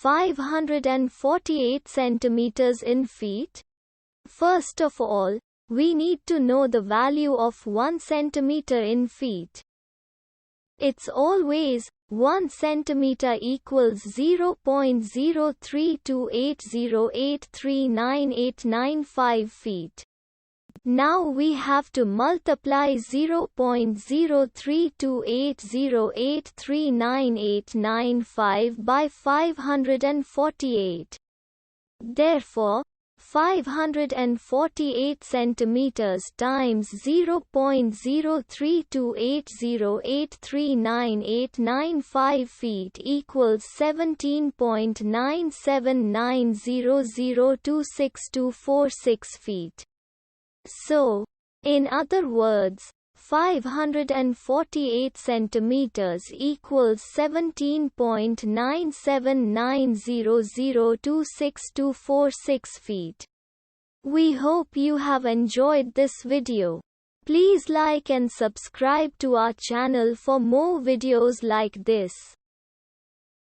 548 centimeters in feet? First of all, we need to know the value of 1 centimeter in feet. It's always 1 centimeter equals 0.03280839895 feet. Now we have to multiply 0.03280839895 by 548. Therefore, 548 centimeters times 0.03280839895 feet equals 17.9790026246 feet. So, in other words, 548 centimeters equals 17.9790026246 feet. We hope you have enjoyed this video. Please like and subscribe to our channel for more videos like this.